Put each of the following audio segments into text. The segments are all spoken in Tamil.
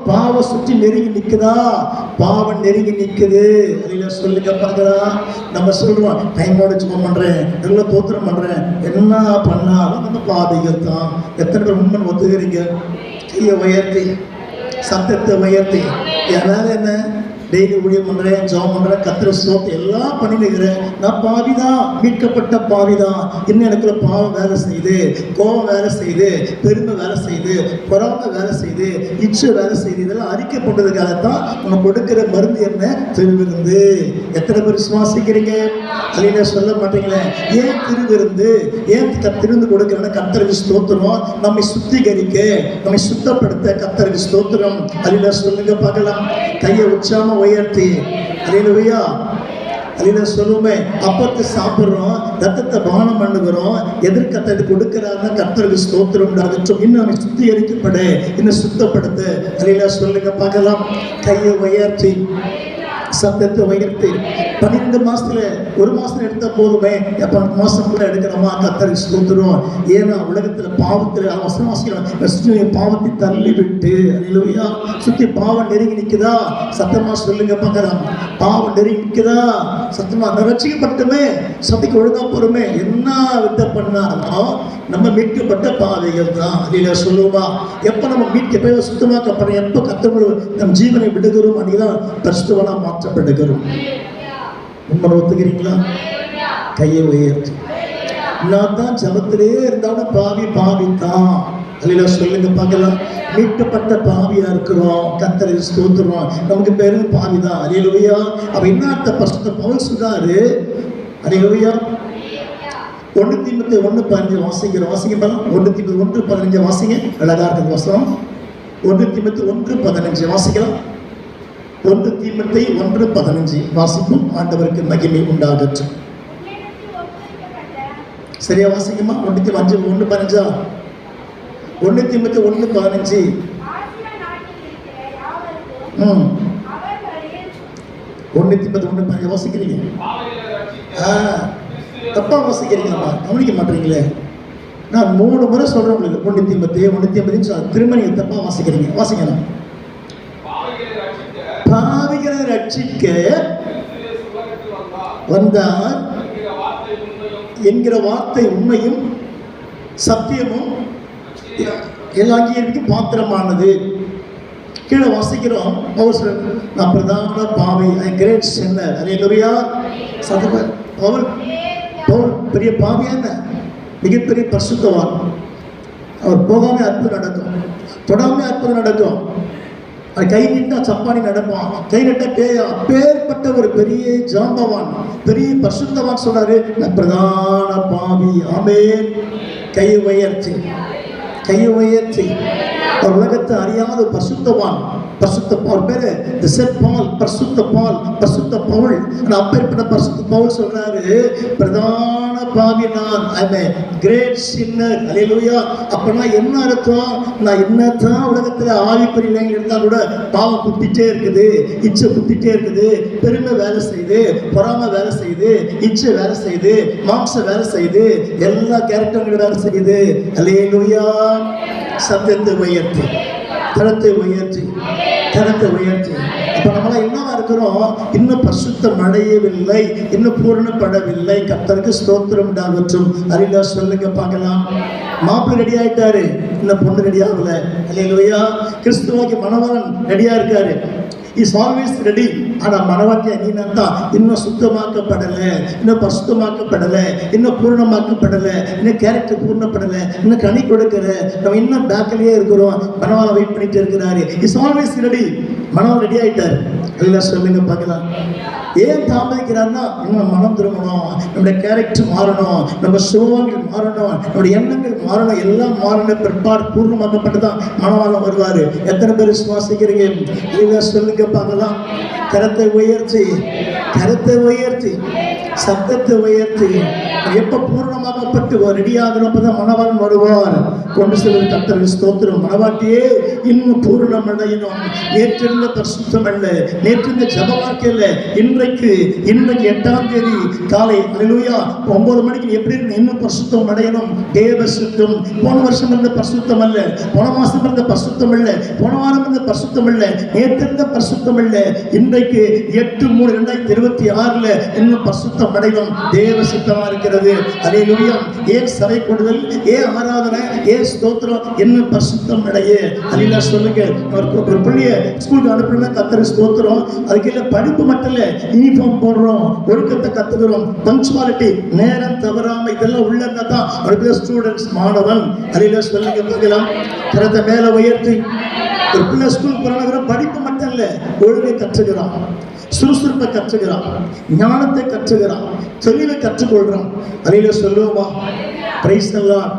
பாவம் சுற்றி நெருங்கி நிற்குதா? பாவம் நெருங்கி நிற்குது. அதில் சொல்லுங்க பார்க்கலாம். நம்ம சொல்லுவோம் டைமோட சும்மா பண்ணுறேன், நல்லா தோத்திரம் பண்ணுறேன், என்ன பண்ணாலும் நம்ம பாதைகள் தான். எத்தனை பேர் உண்மை ஒத்துக்கிறீங்க? கையை உயர்த்தி, சத்தத்தை உயர்த்தி. யாராவது என்ன டெய்லி ஊழியம் பண்ணுறேன், ஜாப் பண்ணுறேன், கத்திர ஸ்லோகம் எல்லாம் பண்ணிக்கிறேன், நான் பாவிதான், மீட்கப்பட்ட பாவிதான். இன்னும் எனக்குள்ள பாவம் வேலை செய்யுது, கோபம் வேலை செய்யுது, பெருமை வேலை செய்யுது, பொறாமை வேலை செய்யுது, இச்சை வேலை செய்யுது. இதெல்லாம் அறிக்கைப்பட்டதுக்காகத்தான் நம்ம கொடுக்கிற மருந்து என்ன? திருவிருந்து. எத்தனை பேர் விசுவாசிக்கிறீங்க? அதில் சொல்ல மாட்டீங்களே. ஏன் திருவிருந்து? ஏன் திருந்து கொடுக்கிறேன்னா கர்த்தருக்கு ஸ்தோத்திரம். நம்மை சுத்திகரிக்க, நம்மை சுத்தப்படுத்த கர்த்தருக்கு ஸ்தோத்திரம். அதில் சொல்லுங்க பார்க்கலாம். கையை உச்சாம உயர்த்தி. அல்லேலூயா. அதில் சொல்லுமே, அப்பத்தை சாப்பிட்றோம், ரத்தத்தை பானம் பண்ணுகிறோம், எதிர்கத்தை கொடுக்கிறாருன்னா கர்த்தருக்கு ஸ்தோத்திரம் உண்டாகட்டும். இன்னும் நம்மை சுத்திகரிக்கப்பட, இன்னும் சுத்தப்படுத்த. அதில் சொல்லுங்க பார்க்கலாம். கையை உயர்த்தி, சத்தத்தை உயர்த்தி. 12 மாசத்துல ஒரு மாசம் எடுத்த போதுமே, எப்ப மாசம் கூட எடுக்கிறோமா? கர்த்தருக்கு ஸ்தோத்திரம். ஏன்னா உலகத்துல பாவத்துல அவசரமாசிக்கிறோம், பாவத்தை தள்ளி விட்டு. அல்லேலூயா. சுத்தி பாவம் நெருங்கி நிற்குதா? சத்தமா சொல்லுங்க பார்க்கலாம். பாவம் நெருங்கி நிற்குதா? சத்தமா ரட்சிக்கப்பட்டுமே, சபைக்கு ஒழுங்கா போறோமே, என்ன வித்த பண்ணாலும் நம்ம மீட்கப்பட்ட பாதைகள் தான். அதில் சொல்லுவா, எப்ப நம்ம மீட்க சுத்தமாக்கப்படுறோம், எப்ப கர்த்தர் நம் ஜீவனை விடுகிறோம், அன்னைக்குதான் பரிசுத்தவனா மாற்றப்படுகிறோம். உண்மை ஒத்துக்கிறீங்களா? கையை உயர்த்தி. நான் தான் ஜபத்திலே இருந்தாலும் பாவித்தான். அதில் சொல்லுங்க பார்க்கலாம். மீட்கப்பட்ட பாவியா இருக்கிறோம், கர்த்தரை ஸ்தோத்திரம். நமக்கு பேரு பாவிதான். அல்லேலூயா. அப்ப என்ன பரிசுத்த பவுல் சொல்றாரு? அல்லேலூயா. 1 தீமோத்தேயு 1:15 வாசிக்கிறோம். வாசிங்க. 1 தீமோத்தேயு 1:15 வாசிங்க. அழகா இருக்குது வசனம். 1 தீமோத்தேயு 1:15 வாசிக்கலாம். 1 தீமோத்தேயு 1:15 வாசிப்போம். ஆண்டவருக்கு மகிமை உண்டாகட்டும். சரியா வாசிக்குமா? 1 தீமோத்தேயு 1:15. 1 தீமோத்தேயு 1:15. 1 தீமோத்தேயு 1:15 வாசிக்கிறீங்க? தப்பா வாசிக்கிறீங்களா? கவனிக்க மாட்டீங்களே. நான் 3 முறை சொல்றேன் உங்களுக்கு. 1 தீமோத்தேயு திரும்ப நீங்க தப்பா வாசிக்கிறீங்க. வாசிக்கலாம். பாவிகளை ரட்சிக்க வந்தார் என்கிற வார்த்தை உண்மையும் சத்தியமும் எல்லாங்கிய பாத்திரமானது. கீழே வாசிக்கிறோம். நான் பிரதான பாவி, கிரேட் சின்னர். அல்லேலூயா. பவுல் பெரிய பாவியான மிகப்பெரிய பரிசுத்தவான். அவர் போகாம அற்புதம் நடக்கும், தொடாம அற்புதம் நடக்கும். கை நீட்டா சப்பானி நடப்பான், கை நீட்ட பேயா. பேர்பட்ட ஒரு பெரிய ஜாம்பவான், பெரிய பரிசுத்தவான் சொல்றாரு, நான் பிரதான பாவி. ஆமென். கை உயர்த்தி, கை உயர்த்தி. அவர் உலகத்தை அறியாத பரிசுத்தவான். பரிசுத்த பவுல் பேரு பரிசுத்த பவுல். அப்பேற்பட்ட பரிசுத்த பவுல் சொல்றாரு, பிரதான பாவி நான், ஐ அம் எ கிரேட் சின்னர். அல்லேலூயா. அப்பனா என்ன அர்த்தம்? நான் என்னதான் உலகத்துல ஆவிக்குரிய இருந்தா கூட பாவம் குத்திட்டே இருக்குது, இச்சை குத்திட்டே இருக்குது, பெருமை வேலை செய்யுது, பொறாமை வேலை செய்யுது, இச்சை வேலை செய்யுது, மாம்சம் வேலை செய்யுது, எல்லா கேரக்டர்களும் வேலை செய்யுது. அல்லேலூயா. சத்தத்தை உயர்த்தி, கரத்தை உயர்த்தி, கரத்தை உயர்த்தி. அப்ப நம்மளாம் என்னவா இருக்கிறோம்? இன்னும் பரிசுத்தம் அடையவில்லை, இன்னும் பூரணப்படவில்லை. கர்த்தருக்கு ஸ்தோத்திரம் உண்டாகட்டும். அறிந்தா சொல்லுங்க பார்க்கலாம். மாப்பிள்ளை ரெடி ஆயிட்டாரு, இன்னும் பொண்ணு ரெடி ஆகல. அல்லேலூயா. கிறிஸ்துவாக்கி மணவாளன் ரெடியா இருக்காரு. Is always ready. ஆனா மனவாட்டியா நீ தான் இன்னும் சுத்தமாக்கப்படல, இன்னும் பரிசுத்தமாக்கப்படல, இன்னும் பூர்ணமாக்கப்படல, இன்னும் கேரக்டர் பூர்ணப்படல, இன்னும் கனி கொடுக்கிற நம்ம இன்னும் பேக்கிலேயே இருக்கிறோம். மனவாள வெயிட் பண்ணிட்டு இருக்கிறாரு. Is always ready. மனவாள ரெடி ஆயிட்டாரு. எல்லாம் சொல்லுங்க பார்க்கலாம். ஏன் தாமதிக்கிறான்னா, இன்னும் மனம் திரும்பணும், நம்முடைய கேரக்டர் மாறணும், நம்ம சுபாவங்கள் மாறணும், நம்முடைய எண்ணங்கள் மாறணும். எல்லாம் மாறின பிற்பாடு பூர்ணமாக்கப்பட்டுதான் மனவாளம் வருவாரு. எத்தனை பேர் விசுவாசிக்கிறீங்க? எல்லாம் சொல்லுங்க பார்க்கலாம். கரத்தை உயர்த்தி, கரத்தை உயர்த்தி, சத்தத்தை உயர்த்தி. எப்ப பூர்ணமாக புறப்பட்டு ரெடியாகிறோம். அப்பதான் மணவாளன் வருவார். கொண்டு செல்வது கர்த்தருக்கு ஸ்தோத்திரம். மணவாட்டியே இன்னும் பூரணம் அடையணும். நேற்றிருந்த பரிசுத்தம் அல்ல, நேற்றிருந்த ஜப வாழ்க்கை அல்ல, இன்றைக்கு 8ஆம் தேதி காலை அல்லேலூயா 9 மணிக்கு எப்படி இருக்கு? இன்னும் பரிசுத்தம் அடையணும். தேவ சுத்தம். போன வருஷம் இருந்த பரிசுத்தம் அல்ல, போன மாசம் இருந்த பரிசுத்தம் அல்ல, போன வாரம் இருந்த பரிசுத்தம் அல்ல, நேற்றிருந்த பரிசுத்தம் அல்ல, இன்றைக்கு 8/3/2026 இன்னும் பரிசுத்தம் அடையணும். தேவ சுத்தமா இருக்கிறது. அல்லேலூயா. ஏன் சபை கூடுதல், ஏன் ஆராதனை, ஏன் ஸ்தோத்திரம், இன்னும் பரிசுத்தம் அடைய. அல்லேலூயா சொல்லுங்க. ஒரு பிள்ளைய ஸ்கூலுக்கு அனுப்புனா கர்த்தருக்கு ஸ்தோத்திரம். அதுக்கு இல்ல படிப்பு மட்டும் இல்ல, யூனிஃபார்ம் போடுறோம், ஒழுக்கத்தை கத்துக்கிறோம், பங்க்சுவாலிட்டி, நேரம் தவறாம, இதெல்லாம் உள்ளதா தான் அவருக்கு ஸ்டூடெண்ட்ஸ் மாணவன். அல்லேலூயா சொல்லுங்க பார்க்கலாம். கரத்தை மேல உயர்த்தி. ஒரு பிள்ளை ஸ்கூல் போறாங்க, படிப்பு மட்டும் இல்ல, ஒழுங்கை கற்றுக்கிறான், சுறுசுறுப்பை கற்றுக்கிறான், ஞானத்தை கற்றுக்கிறான், தெளிவை கற்றுக்கொள்றான். அல்லேலூயா சொல்லுவோமா? Praise the Lord,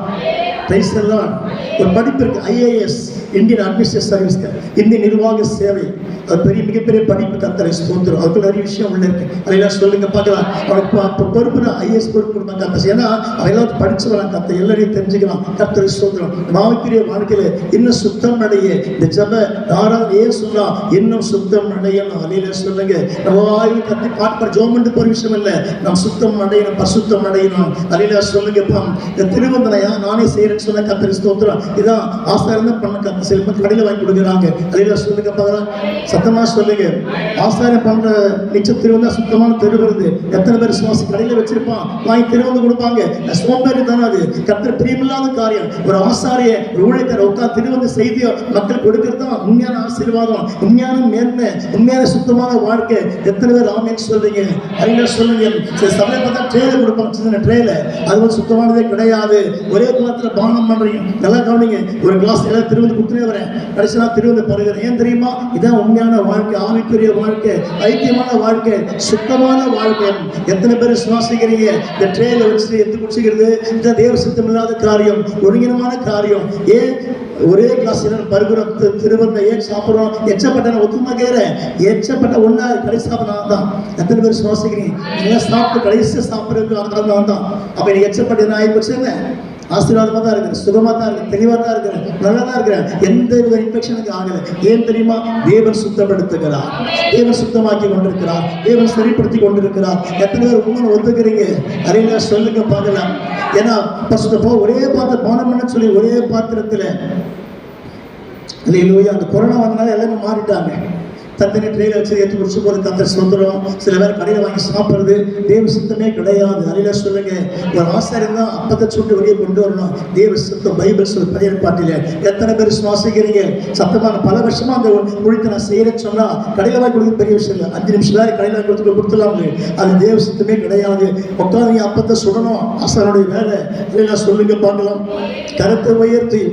praise the Lord. ஒரு படிப்பு இருக்கு, IAS, இந்தியன் அட்மினிஸ்ட்ரேட்டிவ் சர்வீஸ், இந்திய நிர்வாக சேவை. அது பெரிய மிகப்பெரிய படிப்பு. கர்த்தரை ஸ்தோத்திரம். அதுக்கு நிறைய விஷயம் உள்ள இருக்கு. அதெல்லாம் சொல்லுங்க பார்க்கலாம். அவனுக்கு பொறுப்பு IAS பொறுப்பு கொடுப்பாங்க கர்த்தர். ஏன்னா அவன் எல்லாத்தையும் படிச்சு வரான். கர்த்தர் எல்லாரையும் தெரிஞ்சுக்கலாம். கர்த்தரை ஸ்தோத்திரம். வாழ்க்கைய வாழ்க்கையில இன்னும் சுத்தம் அடைய இந்த ஜப ஆராதனை ஏன் சொன்னா இன்னும் சுத்தம் அடையணும். அலையில சொல்லுங்க. நம்ம வாயில் கத்தி பாட்டு ஜோமண்டு போற விஷயம் இல்ல, நம்ம சுத்தம் அடையணும், பரிசுத்தம் அடையணும். அலையில சொல்லுங்க. இந்த திருவந்தனையா நானே செய்யறேன்னு சொன்ன கர்த்தரை ஸ்தோத்திரம். இதான் ஆசாரம் தான் பண்ண கர்த்தர் செல்வ கடையில் வாங்கி கொடுக்குறாங்க. அலையில சொல்லுங்க பார்க்கலாம். சத்தமா சொல்லுங்க. ஆசாரம் பண்ற நிச்சயம் திருவந்தா சுத்தமான தெருவுறது. எத்தனை பேர் சுவாசி கடையில வச்சிருப்பான், வாங்கி திருவந்து கொடுப்பாங்க. சோம்பேறி தானே அது. கர்த்தர் பிரியமில்லாத காரியம். ஒரு ஆசாரிய ஒரு ஊழியக்காரர் உட்கார்ந்து திருவந்து செய்தியை மக்கள் கொடுக்கிறது தான் உண்மையான ஆசீர்வாதம், உண்மையான மேன்மை, உண்மையான சுத்தமான வாழ்க்கை. எத்தனை பேர் ஆமென் சொல்றீங்க? அலையில சொல்லுங்க. சபையை பார்த்தா ட்ரேல கொடுப்பாங்க, சின்ன ட்ரேல. அது வந்து சுத்தமானதே கிடையாது. ஒரே பாத்திர பானம் பண்றீங்க. நல்லா கவனிங்க. ஒரு கிளாஸ் எல்லாம் திருவந்து குத்துனே வரேன், கடைசி நான் திருவந்து பருகிறேன். ஏன் தெரியுமா? இதான் உண்மையான வாழ்க்கை, ஆவிக்குரிய வாழ்க்கை, ஐக்கியமான வாழ்க்கை, சுத்தமான வாழ்க்கை. எத்தனை பேர் சுவாசிக்கிறீங்க? இந்த ட்ரேல வச்சு எடுத்து குடிச்சுக்கிறது இந்த தேவ சுத்தம் இல்லாத காரியம், ஒழுங்கினமான காரியம். ஏன் ஒரே கிளாஸ் பருகிறோம், திருவந்த ஏன் சாப்பிட்றோம்? எச்சப்பட்ட ஒத்துமா கேறேன், எச்சப்பட்ட ஒன்னா கடைசி சாப்பிட்றேன் தான். எத்தனை பேர் சுவாசிக்கிறீங்க? நீங்க சாப்பிட்டு கடைசி சாப்பிட்றதுக்கு அர்த்தம் தான். அப்ப எனக்கு எச்சப்பட்ட என்ன ஆகிப்போச்சு? ஆசீர்வாதமாக தான் இருக்கிறேன், சுகமாக தான் இருக்கிறேன், தெளிவாக தான் இருக்கிறேன், நல்லா தான் இருக்கிறேன், எந்த வித இன்ஃபெக்ஷனுக்கு ஆகலை. ஏன் தெரியுமா? தேவன் சுத்தப்படுத்துகிறார், தேவன் சுத்தமாக்கி கொண்டிருக்கிறார், தேவன் சரிப்படுத்தி கொண்டிருக்கிறார். எத்தனை பேர் உண்மை ஒத்துக்கிறீங்க? அறிஞர் சொல்லுங்க பார்க்கலாம். ஏன்னா ஒரே பாத்திரம் பானம் பண்ண சொல்லி ஒரே பாத்திரத்தில் இல்லையா அந்த கொரோனா வந்தனால எல்லாமே மாறிட்டாங்க. தத்தனை ட்ரெயில வச்சு ஏற்றி குடிச்சு போகிறது கர்த்தர் ஸ்தோத்திரம். சில பேர் கடையில் வாங்கி சாப்பிட்றது தேவ சுத்தமே கிடையாது. அலையில சொல்லுங்க. ஒரு ஆசாரியம் தான் அப்பத்தை சுட்டு வெளியே கொண்டு வரணும். தேவ சுத்தம் பைபிள் சொல் பழைய பாட்டில எத்தனை பேர் சுவாசிக்கிறீங்க? சத்தமான பல வருஷமா அந்த குழித்தை நான் செய்யறேன்னு சொன்னா கடையில் வாங்கி கொடுக்க பெரிய விஷயம் இல்லை. 5 நிமிஷம் தான் கடையில் வாங்கி கொடுத்துடலாம்னு. அது தேவ சுத்தமே கிடையாது. உட்காந்து அப்பத்தை சுடணும், ஆசாரனுடைய வேலை. இல்லைன்னா சொல்லுங்க பார்க்கலாம். கருத்தை உயர்த்தி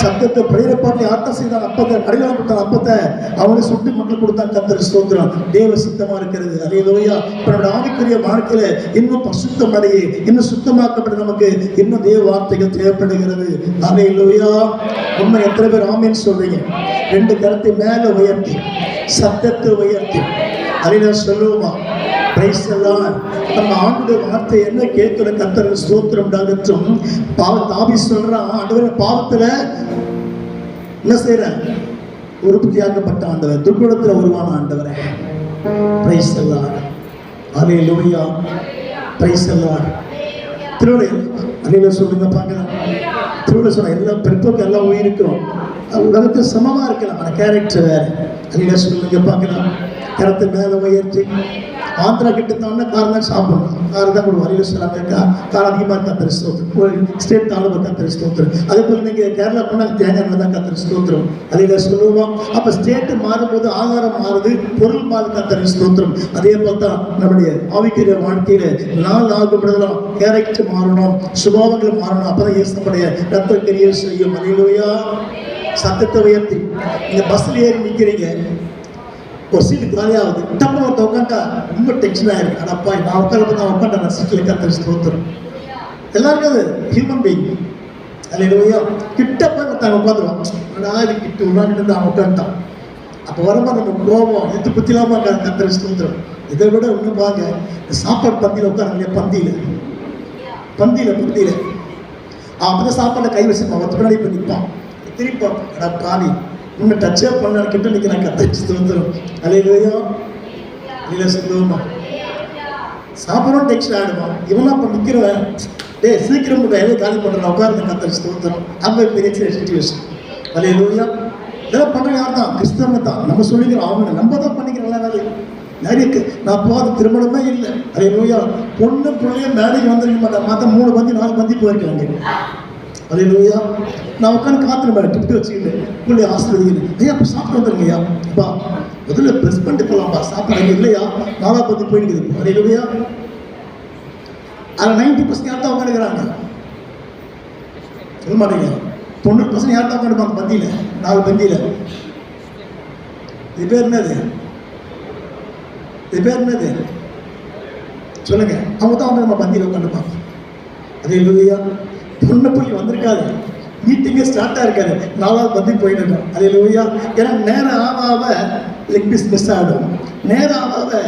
சத்தத்தை பழைய பாட்டி ஆட்டம் செய்தால் அப்பத்தை கடையில் வாங்கி கொடுத்தாங்க. அப்பத்தை அவனை சுட்டு மக்கள் கொடுத்தாங்க. கர்த்தர் ஸ்தோத்திரம். தேவ சுத்தமா இருக்கிறது. அல்லேலூயா. இப்ப நம்முடைய ஆவிக்குரிய வாழ்க்கையில இன்னும் பரிசுத்தம் அடைய, இன்னும் சுத்தமாக்கப்பட நமக்கு இன்னும் தேவ வார்த்தைகள் தேவைப்படுகிறது. அல்லேலூயா. உண்மை. எத்தனை பேர் ஆமென் சொல்றீங்க? 2 கரத்தை மேல உயர்த்தி சத்தத்தை உயர்த்தி அல்லேலூயா சொல்லுவோமா? Praise the Lord. நம்ம ஆண்டவருடைய வார்த்தை என்ன கேட்கிற கர்த்தருக்கு ஸ்தோத்திரம் உண்டாகட்டும். தாவீது சொல்றான், ஆண்டவரே பாவத்துல என்ன செய்யற? உற்பத்தியாக்கப்பட்ட ஆண்டவர், துர்க்குணத்துல உருவான ஆண்டவரே. Praise the Lord. Hallelujah. Praise the Lord. திருவிழா அல்லேலூயா சொல்லுங்க பார்க்கலாம். திருவிழா சொன்ன எல்லா பெருப்போக்கு எல்லாம் உயிருக்கும் உலகத்துக்கு சமமா இருக்கலாம், ஆனா கேரக்டர் வேற. அல்லேலூயா சொல்லுங்க பார்க்கலாம். கரத்தை மேல உயர்த்தி ஆந்திரா கிட்ட தானே கார் தான் சாப்பிடணும், கார் தான் கொடுவோம். அறிவு சொல்லாங்க கார் அதிகமாக கர்த்தர் ஸ்தோத்திரம், ஸ்டேட் தாலுகா கர்த்தர் ஸ்தோத்திரம். அதே போல் நீங்கள் கேரளா போனால் தேங்காய் தான் கர்த்தர் ஸ்தோத்திரம். அதில் சொல்லுவோம். அப்போ ஸ்டேட்டு மாறும்போது ஆகாரம் மாறுது, பொருள் மாறு கர்த்தர் ஸ்தோத்திரம். அதே போல் தான் நம்முடைய ஆவிக்குரிய வாழ்க்கையில நாள் ஆகும்போதெல்லாம் கேரக்டர் மாறணும், சுபாவங்கள் மாறணும். அப்பதான் இயேசுடைய ரத்த கிரியை செய்யும். அல்லேலூயா. சத்தத்தை உயர்த்தி நீங்க பஸ்ல ஏறி நிற்கிறீங்க, ஒரு சீட்டு காலியாகுது, டப்புனு ஒருத்த உட்காண்டா ரொம்ப டென்ஷன் ஆயிருக்கு. அடப்பா நான் உட்காண்டேன் நான் சீட்டில் கர்த்தர் ஸ்தோத்திரம். எல்லாருக்கும் அது ஹியூமன் பீயிங். அல்லேலூயா. கிட்ட போய் ஒருத்தவங்க உட்காந்துருவான், இது கிட்ட உட்காந்துட்டு அவன் உட்காந்துட்டான். அப்போ வரும்போது நம்ம கோபம் எது பற்றி இல்லாமல் கர்த்தர் ஸ்தோத்திரம். இதை விட ஒன்று பாருங்க, சாப்பாடு பந்தியில் உட்காருங்க, பந்தியில் பந்தியில அப்பதான் சாப்பாடுல கை வச்சிருப்பான், ஒருத்த பின்னாடி போய் நிற்பான், திருப்பான், காவி இன்னும் டச்சே பண்ண கிட்ட நிற்க நான் கத்தரிச்சு வந்துடும். அல்லேலூயா, இல்லை சொல்லுவோமா, சாப்பிடணும் டெக்ஸ்ட் ஆகிடுவான். இவனா அப்போ நிற்கிறவன், டே சீக்கிரம் எதை காலி பண்ணுறான், உட்கார்ந்து கத்தரிச்சு வந்துடும். அப்போ பெரிய சிச்சுவேஷன். அல்லேலூயா, இதெல்லாம் பண்ணுற யார் தான்? கிறிஸ்தவங்க தான். நம்ம சொல்லிக்கிறோம், அவங்க நம்ம தான் பண்ணிக்கிறோம் எல்லா வேலையும். நிறைய நான் போகாத திருமணமே இல்லை. அல்லேலூயா, பொண்ணு பிள்ளைய மேடைக்கு வந்துருக்க மாட்டேன். மற்ற 3 பந்தி 4 பந்தி போயிருக்காங்க. அல்லேலூயா, நான் உட்காந்து காத்துருப்பேன் டிப்டி வச்சுக்கிட்டு, பிள்ளை ஆசீர்வதிக்கிறேன். ஐயா இப்போ சாப்பிட்டு வந்துருங்கய்யா, அப்பா முதல்ல ப்ரெஸ் பண்ணிட்டு போகலாம்ப்பா, சாப்பிட்றாங்க இல்லையா 4ஆவது பந்தி போயிடுக்குது. அல்லேலூயா, அதில் 90% யார் தான் உட்காந்துக்கிறாங்க? சொல்ல மாட்டேங்க. 90% யார் தான் உட்காந்துப்பாங்க பந்தியில், 4 பந்தியில்? இது பேர் என்னது? இது பேர் என்னது சொல்லுங்க. அவங்க தான் வந்து நம்ம பந்தியில் உட்காந்துப்பாங்க. அல்லேலூயா, பொண்ணு புள்ளி வந்திருக்காது, மீட்டிங்கே ஸ்டார்ட்டாக இருக்காது, 4ஆவது பந்தி போயிட்டு இருக்கோம். அல்லேலூயா, ஏன்னா நேரம் ஆக லெக் பீஸ் மிஸ் ஆகிடும், நேரம் ஆக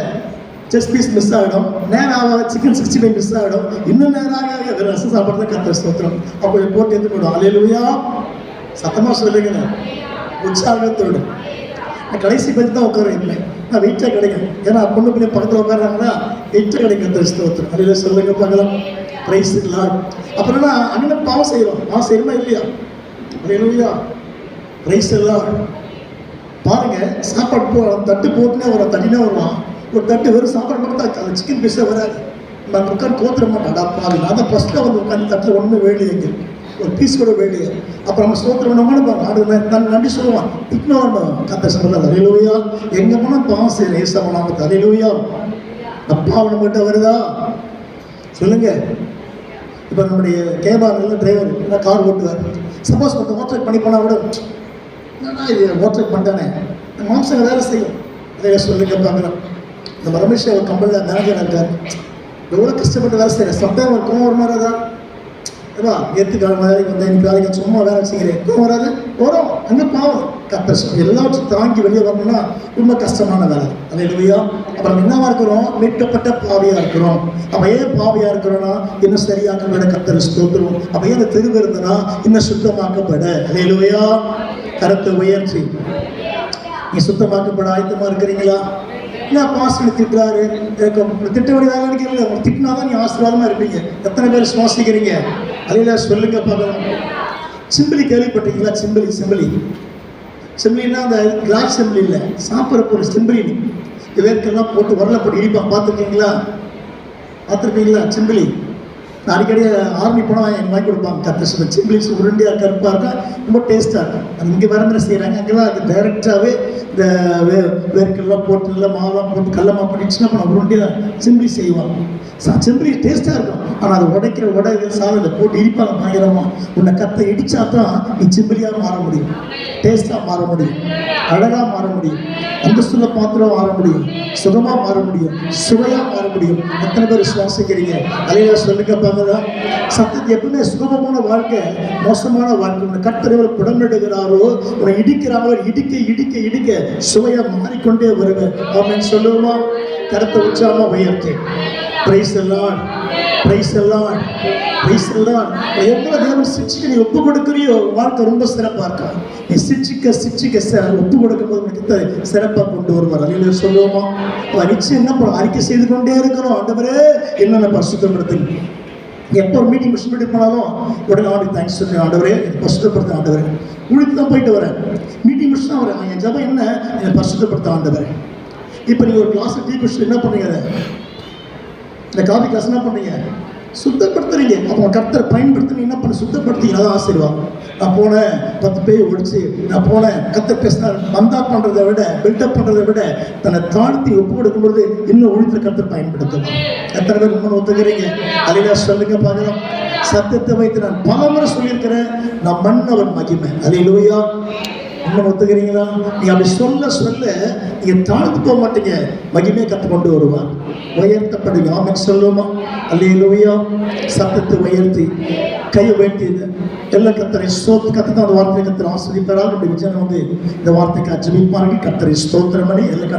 செஸ்ட் பீஸ் மிஸ் ஆகிடும், நேரம் ஆக சிக்கன் 65 மிஸ் ஆகிடும், இன்னும் நேராக ரசம் சாப்பிட்றது கர்த்தர் ஸ்தோத்திரம். அப்போ போட்டு எடுத்து போயிடும். அல்லேலூயா, சத்தமாக சொல்லுங்க உற்சாகத்தோடு. நான் கடைசி பந்தி தான் உட்கார இல்லை, நான் வெயிட்டாக கிடைக்கும். ஏன்னா பொண்ணு பிள்ளை பக்கத்தில் உட்காராங்கன்னா வெயிட்டாக கிடைக்கும். கர்த்தர் ஸ்தோத்திரம். அல்லேலூயா, சொல்லுங்க பார்க்கலாம். பிரைஸ் எல்லாம் அப்புறம் அண்ணன் பாவம் செய்யறோமா இல்லையா? அல்லேலூயா, பிரைஸ் எல்லாம் பாருங்க. சாப்பாடு தட்டு போட்டுனே வரும், தண்ணினே வருவான். ஒரு தட்டு வெறும் சாப்பாடு மட்டும் தான், அந்த சிக்கன் பீஸே வராது. நான் உட்காந்து கோத்துற மாட்டேன். பாரு, நான் தான் ஃபஸ்ட்டாக வந்து உட்காந்து தட்டில் ஒன்றும் வேலையங்க, ஒரு பீஸ் கூட வேலையை. அப்புறம் நம்ம ஸ்தோத்திரம் பண்ணோம்னு ஆடு நான் நன்றி சொல்லுவான், திட்டம் கத்த சொல்லலாம். அல்லேலூயா, எங்கே போனால் பாவம் செய்யறேன் ஏசா நாமத்தை. அல்லேலூயா, அப்பாவை நம்மகிட்ட வருதா சொல்லுங்க. இப்போ நம்முடைய கேபாரில் டிரைவர் கார் ஓட்டுவார். சப்போஸ் மற்ற ஓவர்டேக் பண்ணி போனால் கூட என்னன்னா இது ஓவர்டேக் பண்ணிட்டானே, மாம்சங்க வேலை செய்யும். அதே சொல்லுங்க பார்க்குறோம். நம்ம ரமேஷ் ஒரு கம்பெனியில் மேனேஜர் இருக்கார். எவ்வளோ கஷ்டப்பட்டு வேலை செய்கிறேன். சம்டைம் ஒரு கோவம் வர மாதிரி தான் ஏவா ஏற்றுக்கால வேலைக்கு வந்தேன், இன்னைக்கு வேலைக்கு சும்மா வேலை செய்கிறேன், கோவம் வராது, வரும். அங்கே பாவம் கஷ்டம் எல்லாத்தையும் தாங்கி வெளியே வரணும்னா ரொம்ப கஷ்டமான வேலை. அல்லேலூயா, அப்புறம் என்னவா இருக்கிறோம்? மீட்கப்பட்ட பாவியாக இருக்கிறோம். அப்போ ஏன் பாவியாக இருக்கிறோன்னா இன்னும் சரியாக்கப்பட கர்த்தர் ஸ்தோத்திரம். அப்போ ஏன் அந்த தெருவு இருந்ததுன்னா இன்னும் சுத்தமாக்கப்பட. அல்லேலூயா, கருத்தை உயர்ச்சி. நீ சுத்தமாக்கப்பட ஆயத்தமாக இருக்கிறீங்களா? என்ன பாஸ்டர் திட்டுறாரு, திட்ட வேண்டிய வேலை நினைக்கிறீங்க. உங்க திட்டினாதான் நீ ஆசீர்வாதமாக இருப்பீங்க. எத்தனை பேர் சுவாசிக்கிறீங்க? அல்லேலூயா, சொல்லுங்க பார்க்கலாம். சிம்பிளி கேள்விப்பட்டீங்களா? சிம்பிளின்னா அந்த கிளாஸ் சிம்பிளி இல்லை, சாப்பிட்ற பொருள் சிம்பிளி. வேர்க்கெல்லாம் போட்டு உரலை போட்டு இடிப்பான், பார்த்துருக்கீங்களா? சிம்பிளி நான் அடிக்கடி ஆர்மி போனால் எனக்கு வாங்கி கொடுப்பாங்க. கத்த சிம்பிளிஸ் உருண்டியாக கருப்பாக இருக்கும், ரொம்ப டேஸ்ட்டாக இருக்கும். அது இங்கே வரம்பரை செய்கிறாங்க. அங்கெல்லாம் அது டைரெக்டாகவே இந்த வேர்க்கெல்லாம் போட்டு நல்லா மாவெல்லாம் போட்டு கடலமா பண்ணிச்சுன்னா அப்புறம் உருண்டியாக சிம்பிளி செய்வாங்க. சிம்பிளி டேஸ்ட்டாக இருக்கும். ஆனால் அது உடைக்கிற சாதத்தில் போட்டு இடிப்பாங்க பயங்கரமாக. உன்னை கத்தை இடித்தா தான் நீ சிம்பிளியாக மாற முடியும், டேஸ்ட்டாக மாற முடியும், அழகாக மாற முடியும், அந்தஸ்துல பாத்திரம் மாற முடியும், சுகமாக மாற முடியும், சுவையாக மாற முடியும். எத்தனை பேர் சுவாசிக்கிறீங்க? அலையா சொல்லுங்க பார்க்கலாம். சத்தத்தை எப்பவுமே சுகமமான வாழ்க்கை மோசமான வாழ்க்கை. உன்னை கர்த்தர் புடமிடுகிறாரோ உன்னை இடிக்கிறாங்களோ இடிக்க இடிக்க இடிக்க சுவையாக மாறிக்கொண்டே வருவேன். அவன் சொல்லுவோமா? கருத்தை உற்சாகமா உயர்த்தி பிரைஸ் எல்லாம் எவ்வளோ தேவன் சிச்சிக்க நீ ஒப்பு கொடுக்குறியோ வாழ்க்கை ரொம்ப சிறப்பாக இருக்கா. நீ சிச்சிக்க ஒப்பு கொடுக்கும் போது சிறப்பாக கொண்டு வருவார். அல்லேலூயா, சொல்லுவோமா? நிச்சயம் என்ன பண்ணும்? அறிக்கை செய்து கொண்டே இருக்கிறோம். ஆண்டவரே என்னென்ன பரிசுத்தப்படுத்துங்க. எப்போ ஒரு மீட்டிங் முடிச்சுட்டு போனாலும் உடனே ஆண்டு தேங்க்ஸ் சொல்லி, ஆண்டவரே பரிசுத்தப்படுத்த ஆண்டவரே. ஊழிக்கு தான் போயிட்டு வரேன், மீட்டிங் முடிச்சு தான் வரேன். என் ஜபம் என்ன? என்னை பரிசுத்தப்படுத்த ஆண்டவரே. இப்போ நீங்கள் ஒரு கிளாஸ் டீ குடிச்சுட்டு என்ன பண்ணுறீங்க? இந்த காபி கிளாஸ் என்ன பண்ணுறீங்க? சுத்தப்படுத்துறீங்க. அப்போ கர்த்தர் பயன்படுத்தி என்ன பண்ண சுத்தப்படுத்திங்கன்னா தான் ஆசீர்வாதம். நான் போனேன் 10 பேர் ஒடிச்சு, நான் போனேன் கர்த்தர் பேசினார். பந்தா பண்ணுறதை விட பில்டப் பண்ணுறதை விட தன்னை தாழ்த்தி ஒப்பு கொடுக்கும்போது இன்னும் ஒழித்துல கர்த்தர் பயன்படுத்தலாம். எத்தனை பேர் இன்னும் ஒத்துக்கிறீங்க? அல்லேலூயா, சொல்லுங்க பார்க்கலாம். சத்தியத்தை வைத்து நான் பலமுறை சொல்லியிருக்கிறேன், நான் மன்னவன் மகிமை. அல்லேலூயா, இன்னும் ஒத்துக்கிறீங்களா? நீங்க அப்படி சொல்ல நீங்க தாழ்த்து போக மாட்டீங்க, மகிமையை கற்றுக்கொண்டு வருவார், உயர்த்தப்படுங்க. ஆமென் சொல்லுவோமா? அல்லேலூயா, சத்தத்தை உயர்த்தி கையை உயர்த்தி எல்லா கர்த்தரை கத்ததான் அந்த வார்த்தையை கர்த்தர் ஆசிரியப்பாரால் விஜயன் இந்த வார்த்தைக்கு ஜெபிப்பார்கள். கர்த்தரை ஸ்தோத்திரம் பண்ணி எல்லா